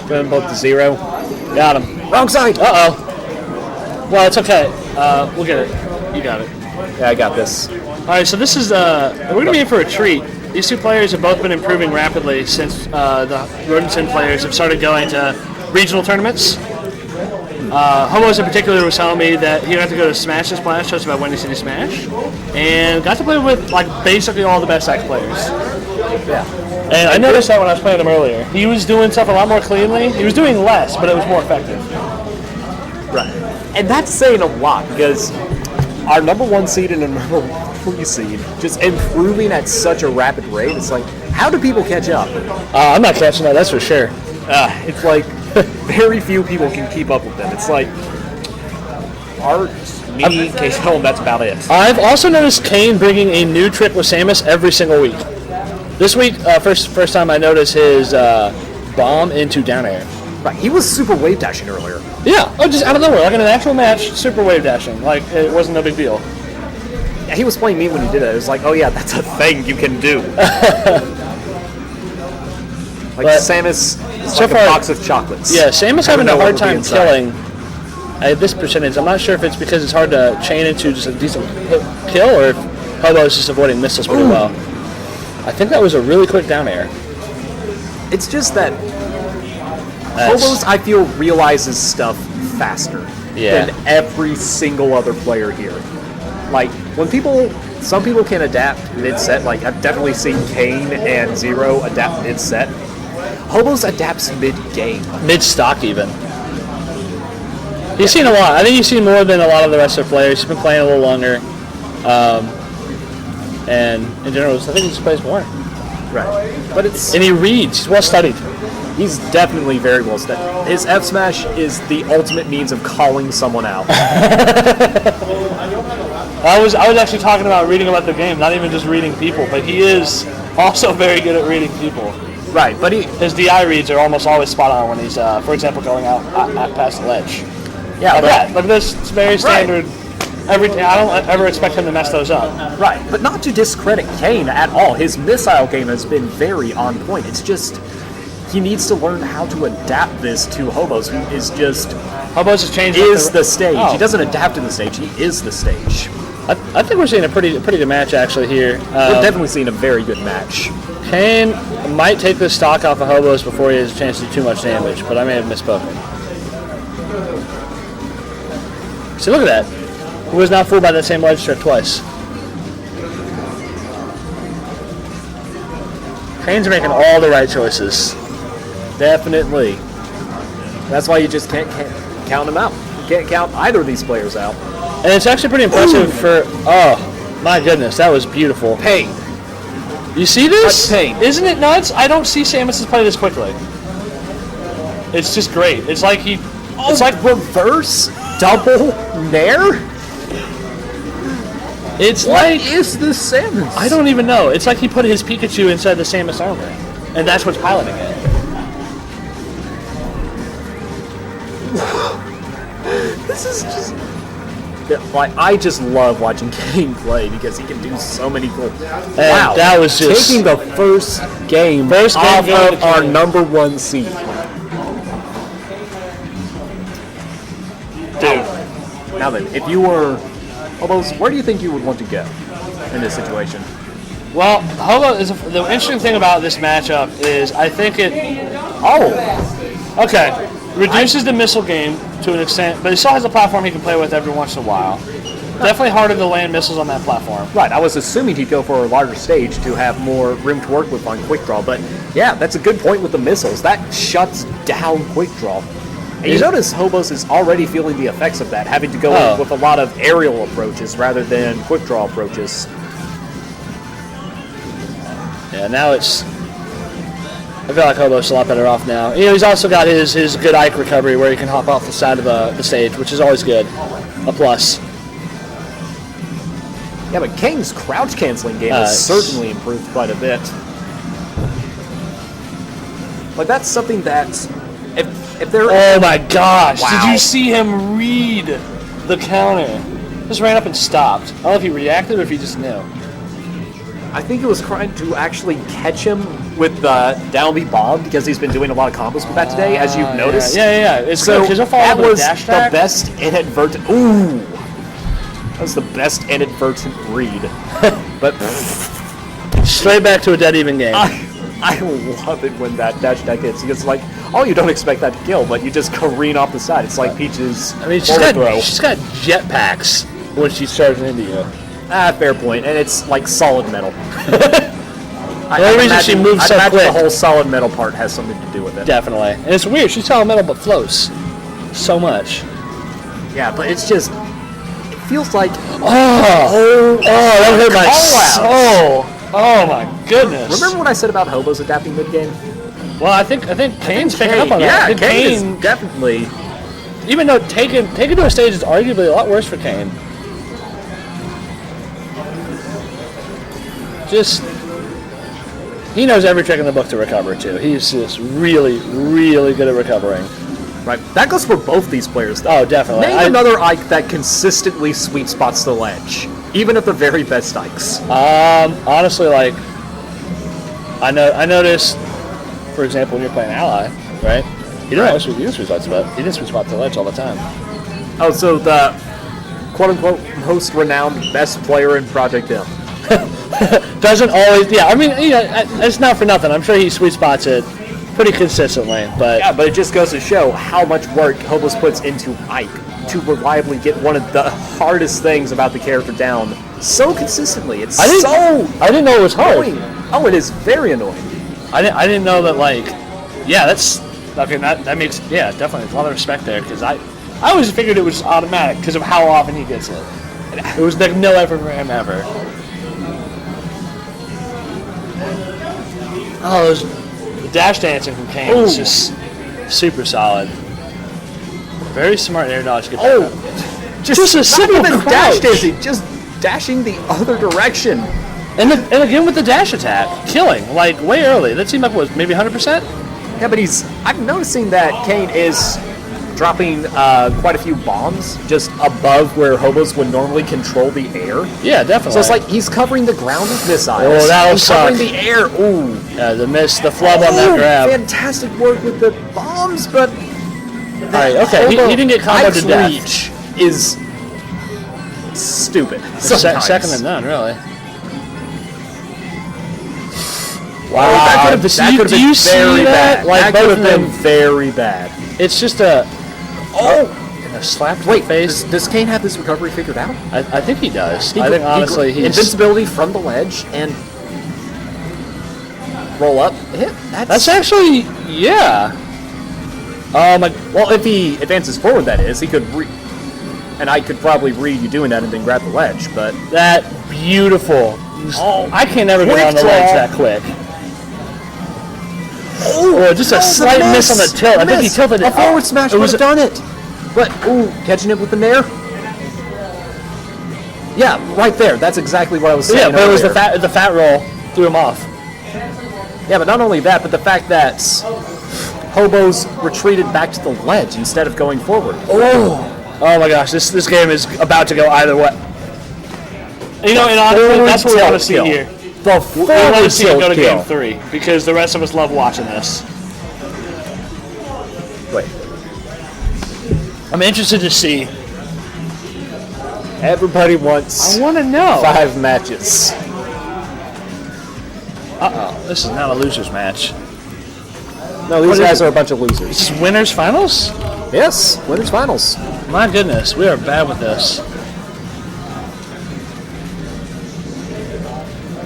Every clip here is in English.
Put them both to 0. Got him. Wrong side. Uh-oh. Well, it's okay. We'll get it. You got it. Yeah, I got this. All right, so this is we're going to be in for a treat. These two players have both been improving rapidly since the Rodent players have started going to regional tournaments. Hoboz in particular was telling me that he got to go to Smash this Splash just about Windy City Smash, and got to play with like basically all the best X players. Yeah. And I noticed that when I was playing him earlier. He was doing stuff a lot more cleanly. He was doing less, but it was more effective. Right. And that's saying a lot because our number 1 seed and a number 3 seed just improving at such a rapid rate. It's like, how do people catch up? I'm not catching up, that's for sure. It's like very few people can keep up with them. It's like Art, me, Kain, and that's about it. I've also noticed Kain bringing a new trick with Samus every single week. This week, first time I noticed his bomb into down air. Right, he was super wave dashing earlier. Yeah, just out of nowhere, like in an actual match, super wave dashing. Like, it wasn't no big deal. Yeah, he was playing me when he did it. It was like, oh yeah, that's a thing you can do. Like but Samus is like a box of chocolates. Yeah, Samus having a hard time killing at this percentage. I'm not sure if it's because it's hard to chain into just a decent kill or if Hoboz is just avoiding missiles pretty well. I think that was a really quick down air. It's just that Hoboz, I feel, realizes stuff faster than every single other player here. Like, when some people can adapt mid-set, like I've definitely seen Kain and Zero adapt mid-set. Hoboz adapts mid-game. Mid-stock even. He's seen a lot. I think he's seen more than a lot of the rest of the players. He's been playing a little longer. And in general, I think he just plays more. Right. But and he reads. He's well studied. He's definitely very well studied. His F smash is the ultimate means of calling someone out. I was actually talking about reading about the game, not even just reading people, but he is also very good at reading people. Right, but his DI reads are almost always spot on when he's, for example, going out past the ledge. Yeah, like that. Look at this. It's very standard. I don't ever expect him to mess those up. Right, but not to discredit Kain at all. His missile game has been very on point. It's just he needs to learn how to adapt this to Hoboz, who is just Hoboz has changed. Is the stage. Oh. He doesn't adapt to the stage. He is the stage. I think we're seeing a pretty good match actually here. We're definitely seeing a very good match. Kain might take the stock off of Hoboz before he has a chance to do too much damage, but I may have misspoken. See, look at that. Who was not fooled by that same ledge trick twice. Kain's making all the right choices. Definitely. That's why you just can't count them out. You can't count either of these players out. And it's actually pretty impressive for... Oh, my goodness. That was beautiful. Pain. You see this? Pain. Isn't it nuts? I don't see Samus play this quickly. It's just great. It's like he... Oh, it's like reverse double nair? It's what like... is this Samus? I don't even know. It's like he put his Pikachu inside the Samus armor. And that's what's piloting it. This is just... Yeah, like, I just love watching Kain play because he can do so many cool... Wow, that was just... Taking the first game off of our number 1 seed. Dude. Now then, if you were... Hoboz, where do you think you would want to go in this situation? Well, Hoboz the interesting thing about this matchup is I think it... Oh! Okay. Reduces the missile game to an extent, but he still has a platform he can play with every once in a while. Definitely harder to land missiles on that platform. Right, I was assuming he'd go for a larger stage to have more room to work with on Quick Draw, but yeah, that's a good point with the missiles. That shuts down Quick Draw. And you notice Hoboz is already feeling the effects of that, having to go with a lot of aerial approaches rather than Quick Draw approaches. Yeah, now it's... I feel like Hoboz is a lot better off now. You know, he's also got his good Ike recovery where he can hop off the side of the stage, which is always good. A plus. Yeah, but Kain's crouch canceling game has certainly improved quite a bit. Like, that's something that... If there... Oh my gosh! Wow. Did you see him read the counter? Just ran up and stopped. I don't know if he reacted or if he just knew. I think it was trying to actually catch him with the down B bomb because he's been doing a lot of combos with that today, as you've noticed. Yeah. It's So good, 'cause he'll follow that with a was dash the attack. best inadvertent. Ooh, that was the best inadvertent read. But Straight back to a dead even game. I love it when that dash attack hits. It's like, oh, you don't expect that to kill, but you just careen off the side. It's like Peach's I mean, forward throw. she's got jetpacks when she's charging into you. Fair point, and it's like solid metal. The only reason she moves so imagine quick. the whole solid metal part has something to do with it. Definitely. And it's weird. She's solid metal but floats so much. Yeah, but it's just, it feels like That hurt my soul. Oh my goodness. Remember what I said about Hoboz adapting mid-game? Well, I think Kane's picking up on that. Yeah, I think Kain is definitely. even though taken to a stage is arguably a lot worse for Kain. Just he knows every trick in the book to recover too. He's just really, really good at recovering. Right. That goes for both these players, though. Oh, definitely. Name another Ike that consistently sweet spots the ledge, even at the very best Ikes. Honestly, like I noticed, for example, when you're playing Ally, right? He didn't sweet spots, but he didn't sweet spot the ledge all the time. Oh, so the quote-unquote most renowned best player in Project M. Doesn't always, yeah. I mean, it's not for nothing. I'm sure he sweet spots it pretty consistently, but Yeah, but it just goes to show how much work Hoboz puts into Ike to reliably get one of the hardest things about the character down so consistently. It's I didn't know it was hard. annoying. Oh, it is very annoying. I didn't know that. Like, yeah, that's okay. That makes definitely a lot of respect there because I always figured it was automatic because of how often he gets it. It was like no effort for him ever. Oh, the dash dancing from Kain was just super solid. Very smart air dodge. To get that up. Just a simple even crouch. dash dancing, just dashing the other direction. And again with the dash attack, killing like way early. That seemed like what, maybe 100%. Yeah, but I'm noticing that Kain is dropping quite a few bombs just above where Hoboz would normally control the air. Yeah, definitely. So it's like he's covering the ground with missiles. Oh, that'll and covering suck. the air. Ooh. Yeah, the miss, the flub on that grab. Fantastic work with the bombs, but All right, okay, he didn't get comboed to death. reach is stupid. Second to none, really. Wow, that could have Do you see very that? bad. Like That both could of have been them. very bad. It's just a and a slap to the face. Does Kain have this recovery figured out? I think he does. I think honestly he's invincibility from the ledge and roll up. That's actually Well, if he advances forward, that is, he could and I could probably read you doing that and then grab the ledge. But that beautiful. Oh, I can't never get quick on the draw. ledge that quick. oh, Just a slight miss on the tilt. I think he tilted it. A forward smash It would was have done it. But catching it with the nair. Yeah, right there. That's exactly what I was saying. Yeah, but it was earlier. the fat roll threw him off. Yeah, but not only that, but the fact that Hoboz retreated back to the ledge instead of going forward. Oh my gosh, this game is about to go either way. You know, and honestly, that's what we want to see here. The We want to see it go to kill. game 3 because the rest of us love watching this. Wait. I'm interested to see. Everybody wants I want to know. 5 matches. This is not a losers match. No, these guys are a bunch of losers. This is winners finals? Yes, winners finals. My goodness, we are bad with this.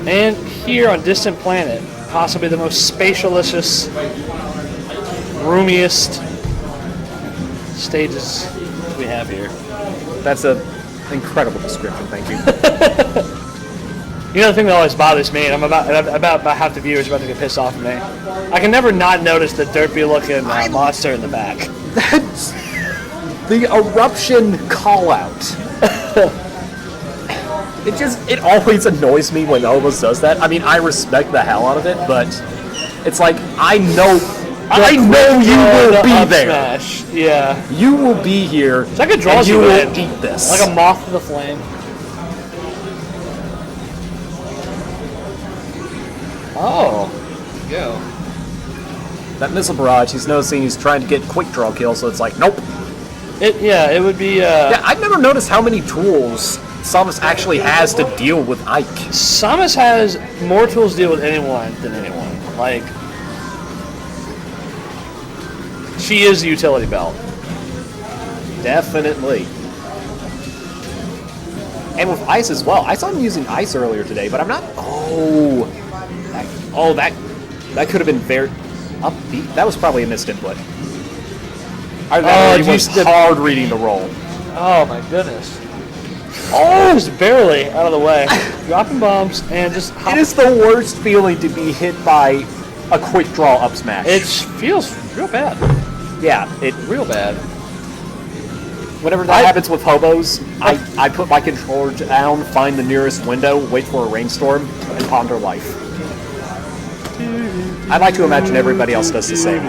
And here on Distant Planet, possibly the most spatialicious, roomiest stages we have here. That's an incredible description, thank you. You know the thing that always bothers me, and I'm about half the viewers about to get pissed off at me. I can never not notice the derpy-looking monster in the back. That's the eruption call-out. It always annoys me when Hoboz does that. I mean, I respect the hell out of it, but it's like, I know you will be there. Smash. Yeah. You will be here, It's like it and draws you you will in. eat this. Like a moth to the flame. Oh. Go. That missile barrage, he's noticing he's trying to get quick draw kill, so it's like, nope. It would be... Yeah, I've never noticed how many tools Samus actually has to deal with Ike. Samus has more tools to deal with anyone than anyone. Like, she is the utility belt. Definitely. And with ice as well. I saw him using ice earlier today, but I'm not... That could have been very upbeat. That was probably a missed input. He was hard reading the roll. Oh my goodness. Oh, just barely out of the way. Dropping bombs and just It is the worst feeling to be hit by a quick draw up smash. It feels real bad. Yeah, real bad. Whenever that happens with Hoboz, I put my controller down, find the nearest window, wait for a rainstorm, and ponder life. I like to imagine everybody else does the same.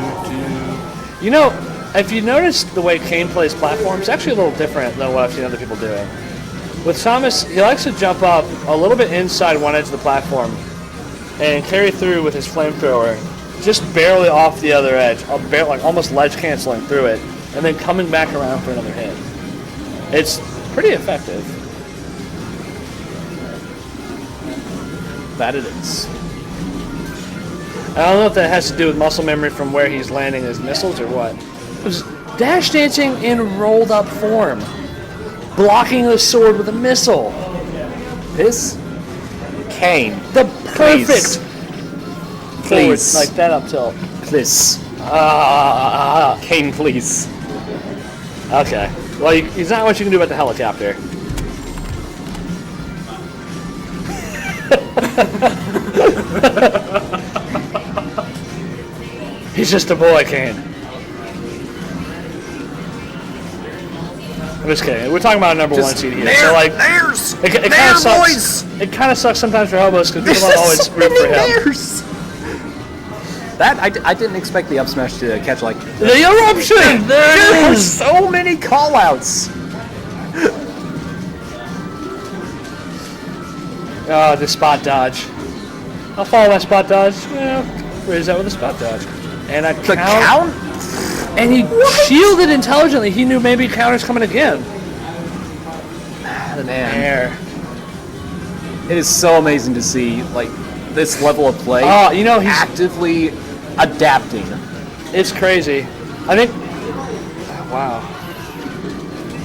You know, if you notice the way Kain plays platforms, it's actually a little different than what I've seen other people doing. With Samus, he likes to jump up a little bit inside one edge of the platform and carry through with his flamethrower, just barely off the other edge, like almost ledge canceling through it, and then coming back around for another hit. It's pretty effective. That it is. I don't know if that has to do with muscle memory from where he's landing his missiles or what. It was dash dancing in rolled up form, blocking the sword with a missile. This Kain. The perfect Please. Forward, like that up tilt. Please. Kain, please. Okay. Well, he's not what you can do about the helicopter. He's just a boy, Kain. I'm just kidding. We're talking about a number one seed here. So, like, it kind of sucks. It kind of sucks sometimes for Hoboz because people don't always root for him. That I didn't expect the up smash to catch like the eruption. There are so many callouts. Oh, the spot dodge. I'll follow my spot dodge. Well, where's that with a spot dodge? And I count. And he shielded intelligently. He knew maybe counter's coming again. Man, There. it is so amazing to see like this level of play. Oh, you know, he's actively adapting. It's crazy. I think. Wow.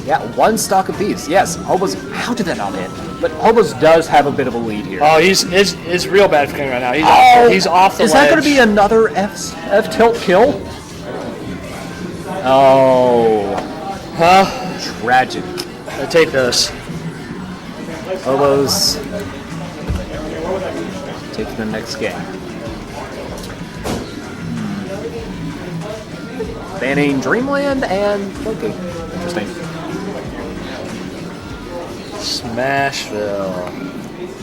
Yeah, one stock apiece. Yes, Hoboz. How did that not hit? But Hoboz does have a bit of a lead here. Oh, it's real bad for Kain right now. He's off the ledge. Is that going to be another F tilt kill? Oh. Huh? Tragic. I take this. Hoboz taking the next game. Banning Dreamland and Loki. Interesting. Smashville.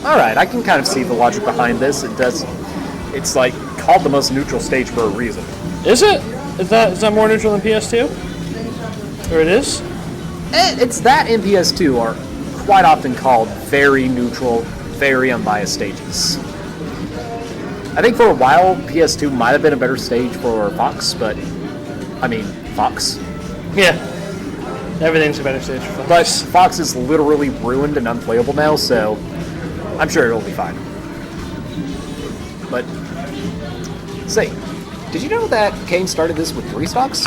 Alright, I can kind of see the logic behind this. It's like called the most neutral stage for a reason. Is it? Is that more neutral than PS2? Or it is? It's that and PS2 are quite often called very neutral, very unbiased stages. I think for a while, PS2 might have been a better stage for Fox, but... I mean, Fox. Yeah. Everything's a better stage for Fox. But Fox is literally ruined and unplayable now, so I'm sure it'll be fine. But, say, did you know that Kain started this with 3 stocks?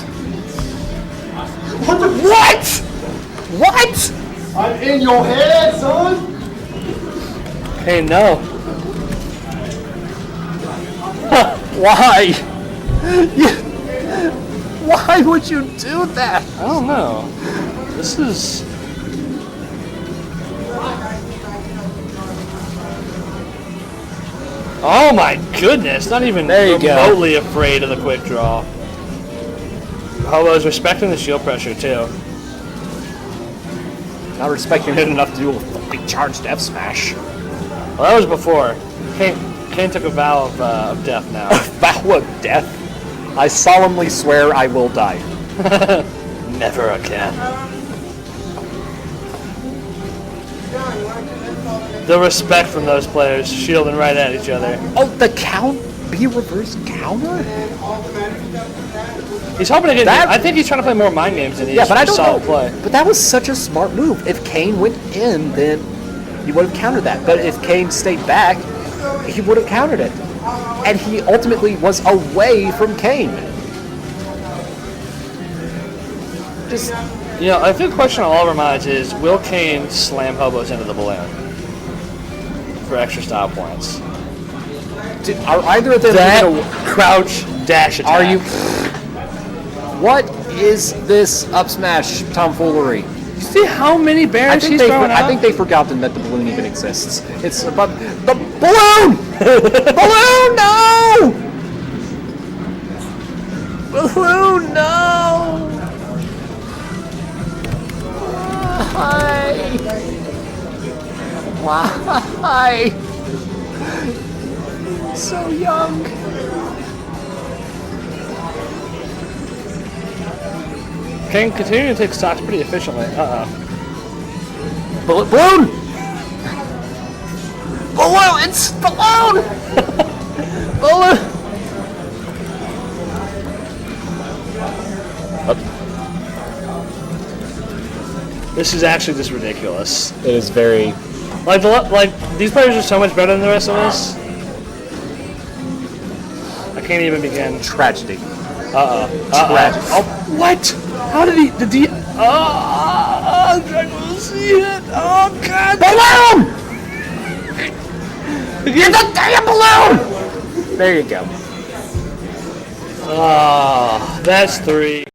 What? What? I'm in your head, son! Hey, no. Why? Why would you do that? I don't know. This is... Oh my goodness, not even remotely afraid of the quick draw. Hoboz respecting the shield pressure too. Not respecting it enough to do a fucking charged F smash. Well, that was before. Kain took a vow of death now. Vow of death? I solemnly swear I will die. Never again. The respect from those players shielding right at each other. Oh, the B reverse counter? He's hoping to get. That- I think he's trying to play more mind games than he's Yeah, but I don't solid know. play. But that was such a smart move. If Kain went in, then he would have countered that. But if Kain stayed back, he would have countered it. And he ultimately was away from Kain. Just You know, I think the question on all of our minds is: will Kain slam Hoboz into the balloon for extra style points? are either of them gonna, Crouch dash attack. are you? What is this up smash tomfoolery? You see how many bears he's throwing out? I think they've forgotten that the balloon even exists. It's about the balloon. Balloon, no! Balloon, no! Why? Why? So young. Kain continuing to take stocks pretty efficiently. Balloon! Balloon! It's balloon! Balloon! This is actually just ridiculous. It is very. Like these players are so much better than the rest of us. I can't even begin. Tragedy. Tragic. Oh, what? How did he? Did he? I'm trying to see it. Oh God! Balloon! You're the damn balloon! There you go. Ah, that's 3.